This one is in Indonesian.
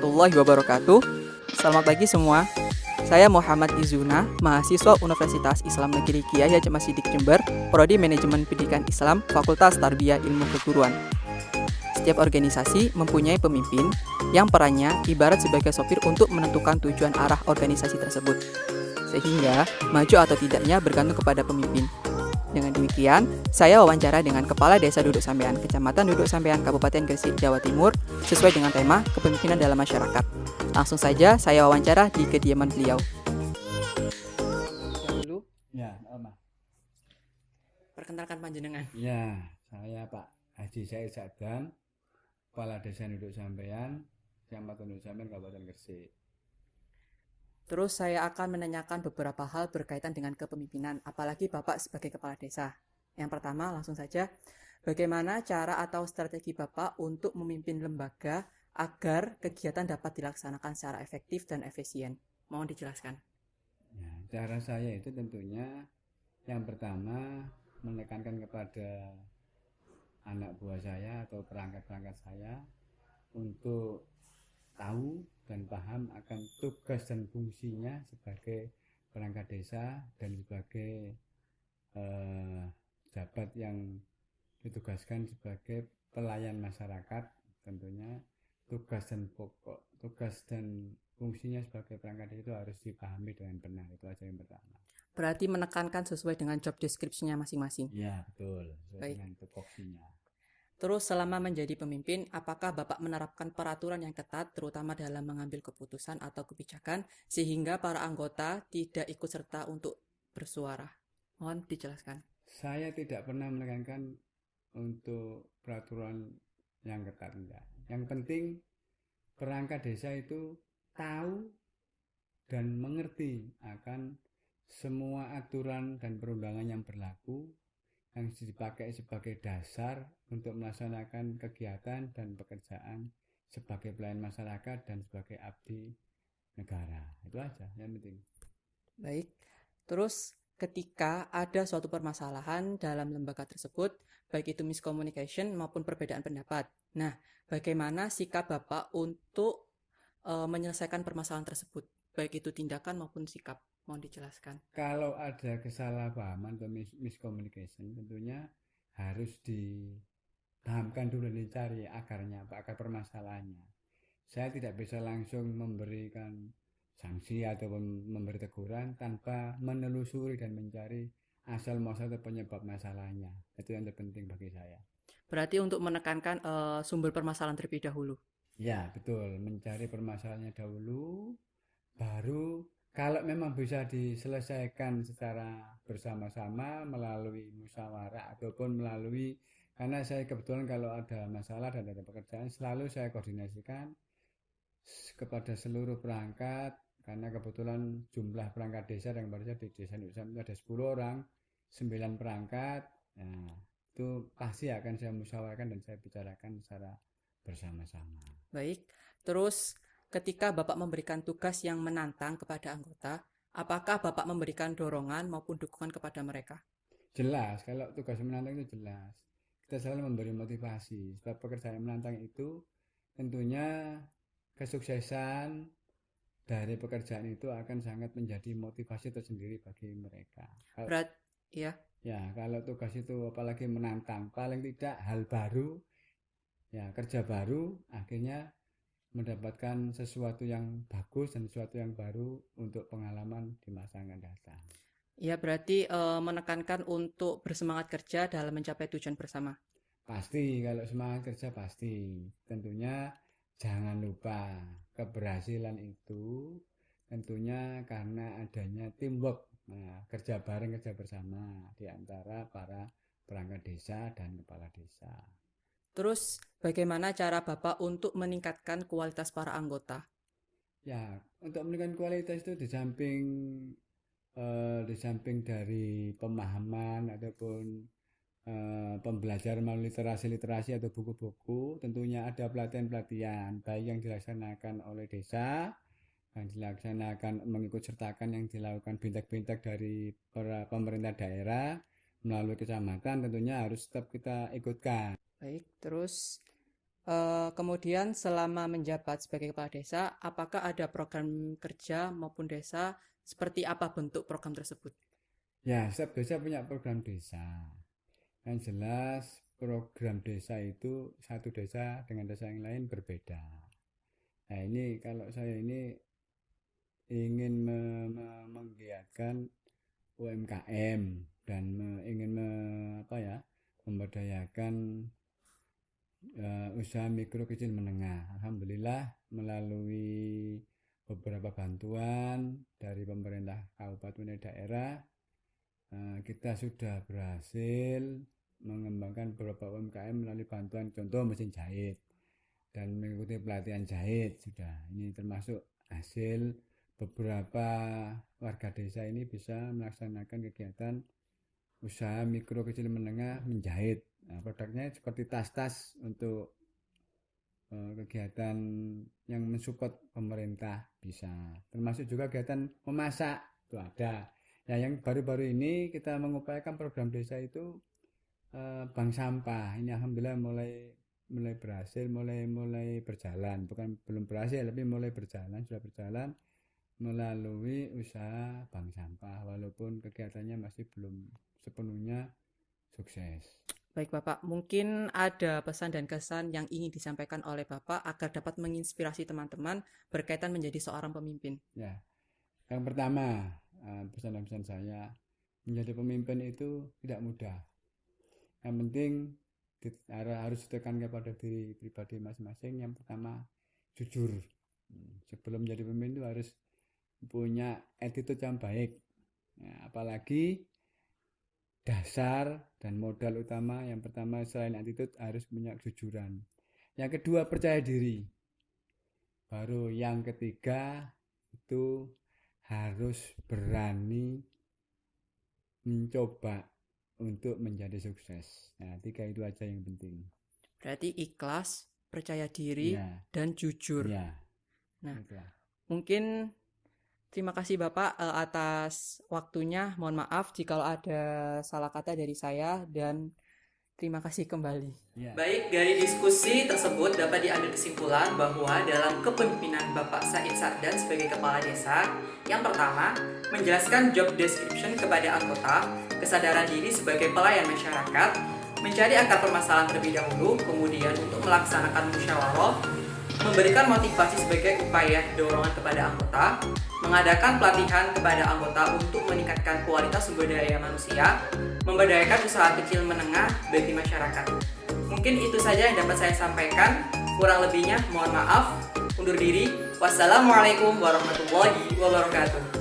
warahmatullahi wabarakatuh. Selamat pagi semua. Saya Muhammad Izuna, mahasiswa Universitas Islam Negeri Kiai Haji Masidik Jember, Prodi Manajemen Pendidikan Islam, Fakultas Tarbiyah Ilmu Keguruan. Setiap organisasi mempunyai pemimpin yang perannya ibarat sebagai sopir untuk menentukan tujuan arah organisasi tersebut. Sehingga maju atau tidaknya bergantung kepada pemimpin. Dengan demikian, saya wawancara dengan Kepala Desa Duduk Sampean, Kecamatan Duduk Sampean, Kabupaten Gresik, Jawa Timur, sesuai dengan tema kepemimpinan dalam masyarakat. Langsung saja saya wawancara di kediaman beliau. Dulu, Ya, Oma. perkenalkan panjenengan. Ya, saya Pak Haji Said Sadan, Kepala Desa Duduk Sampean, Kecamatan Duduk Sampean, Kabupaten Gresik. Terus saya akan menanyakan beberapa hal berkaitan dengan kepemimpinan, apalagi Bapak sebagai kepala desa. Yang pertama, langsung saja, bagaimana cara atau strategi Bapak untuk memimpin lembaga agar kegiatan dapat dilaksanakan secara efektif dan efisien? Mohon dijelaskan. Ya, cara saya itu tentunya yang pertama menekankan kepada anak buah saya atau perangkat-perangkat saya untuk tahu dan paham akan tugas dan fungsinya sebagai perangkat desa dan sebagai jabat yang ditugaskan sebagai pelayan masyarakat. Tentunya tugas dan fungsinya sebagai perangkat desa itu harus dipahami dengan benar. Itu aja yang pertama. Berarti menekankan sesuai dengan job description-nya masing-masing. Ya, betul, sesuai Baik. dengan tupoksinya. Terus selama menjadi pemimpin, apakah Bapak menerapkan peraturan yang ketat terutama dalam mengambil keputusan atau kebijakan sehingga para anggota tidak ikut serta untuk bersuara? Mohon dijelaskan. Saya tidak pernah menekankan untuk peraturan yang ketat, enggak. Yang penting perangkat desa itu tahu dan mengerti akan semua aturan dan perundangan yang berlaku yang dipakai sebagai dasar untuk melaksanakan kegiatan dan pekerjaan sebagai pelayan masyarakat dan sebagai abdi negara. Itu aja yang penting. Baik. Terus ketika ada suatu permasalahan dalam lembaga tersebut, baik itu miscommunication maupun perbedaan pendapat. Nah, bagaimana sikap Bapak untuk menyelesaikan permasalahan tersebut? Baik itu tindakan maupun sikap. Mohon dijelaskan. Kalau ada kesalahpahaman atau miscommunication, tentunya harus dipahamkan dulu, dicari akarnya, akar permasalahannya. Saya tidak bisa langsung memberikan sanksi ataupun memberi teguran tanpa menelusuri dan mencari asal muasal atau penyebab masalahnya. Itu yang terpenting bagi saya. Berarti untuk menekankan sumber permasalahan terlebih dahulu. Ya, betul. Mencari permasalahannya dahulu, baru kalau memang bisa diselesaikan secara bersama-sama melalui musyawarah ataupun melalui, karena saya kebetulan kalau ada masalah dan ada pekerjaan selalu saya koordinasikan kepada seluruh perangkat, karena kebetulan jumlah perangkat desa yang baru di desa Nusa itu ada 10 orang, 9 perangkat. Nah, itu pasti akan saya musyawarahkan dan saya bicarakan secara bersama-sama. Baik. Terus ketika Bapak memberikan tugas yang menantang kepada anggota, apakah Bapak memberikan dorongan maupun dukungan kepada mereka? Jelas, kalau tugas menantang itu jelas. Kita selalu memberi motivasi. Sebab pekerjaan menantang itu tentunya kesuksesan dari pekerjaan itu akan sangat menjadi motivasi tersendiri bagi mereka. Ya. Ya, kalau tugas itu apalagi menantang, paling tidak hal baru, ya kerja baru, akhirnya mendapatkan sesuatu yang bagus dan sesuatu yang baru untuk pengalaman di masa yang akan datang. Ya, berarti menekankan untuk bersemangat kerja dalam mencapai tujuan bersama. Pasti, kalau semangat kerja pasti. Tentunya jangan lupa keberhasilan itu tentunya karena adanya teamwork. Nah, kerja bareng, kerja bersama di antara para perangkat desa dan kepala desa. Terus bagaimana cara Bapak untuk meningkatkan kualitas para anggota? Ya, untuk meningkatkan kualitas itu di samping dari pemahaman ataupun pembelajaran melalui literasi atau buku-buku, tentunya ada pelatihan-pelatihan baik yang dilaksanakan oleh desa, yang dilaksanakan mengikut sertakan yang dilakukan bintek-bintek dari pemerintah daerah melalui kecamatan, tentunya harus tetap kita ikutkan. Baik, terus Kemudian selama menjabat sebagai kepala desa, apakah ada program kerja maupun desa? Seperti apa bentuk program tersebut? Ya, setiap desa punya program desa. Yang jelas program desa itu satu desa dengan desa yang lain berbeda. Nah ini kalau saya ini ingin menggiatkan UMKM dan ingin memberdayakan usaha mikro kecil menengah. Alhamdulillah melalui beberapa bantuan dari pemerintah kabupaten dan daerah kita sudah berhasil mengembangkan beberapa UMKM melalui bantuan contoh mesin jahit dan mengikuti pelatihan jahit sudah. Ini termasuk hasil beberapa warga desa ini bisa melaksanakan kegiatan usaha mikro kecil menengah menjahit. Nah, produknya seperti tas-tas untuk kegiatan yang mensupport pemerintah bisa. Termasuk juga kegiatan memasak itu ada. Ya, yang baru-baru ini kita mengupayakan program desa itu bank sampah. Ini alhamdulillah mulai berhasil, mulai berjalan. Belum berhasil tapi mulai berjalan, sudah berjalan melalui usaha bank sampah walaupun kegiatannya masih belum sepenuhnya sukses. Baik Bapak, mungkin ada pesan dan kesan yang ingin disampaikan oleh Bapak agar dapat menginspirasi teman-teman berkaitan menjadi seorang pemimpin. Ya, yang pertama pesan dan pesan saya, menjadi pemimpin itu tidak mudah. Yang penting harus ditekan kepada diri pribadi masing-masing. Yang pertama jujur. Sebelum menjadi pemimpin itu harus punya attitude yang baik. Ya, apalagi dasar dan modal utama yang pertama selain attitude harus punya kejujuran. Yang kedua percaya diri. Baru yang ketiga itu harus berani mencoba untuk menjadi sukses. Nah, 3 itu aja yang penting. Berarti ikhlas, percaya diri, Ya. dan jujur. Ya. Nah, Itulah. mungkin terima kasih Bapak atas waktunya. Mohon maaf jika ada salah kata dari saya dan terima kasih kembali. Ya. Baik, dari diskusi tersebut dapat diambil kesimpulan bahwa dalam kepemimpinan Bapak Said Sardan sebagai Kepala Desa, yang pertama, menjelaskan job description kepada anggota, kesadaran diri sebagai pelayan masyarakat, mencari akar permasalahan terlebih dahulu, kemudian untuk melaksanakan musyawarah, memberikan motivasi sebagai upaya dorongan kepada anggota, mengadakan pelatihan kepada anggota untuk meningkatkan kualitas sumber daya manusia, memberdayakan usaha kecil menengah bagi masyarakat. Mungkin itu saja yang dapat saya sampaikan. Kurang lebihnya mohon maaf. Undur diri. Wassalamualaikum warahmatullahi wabarakatuh.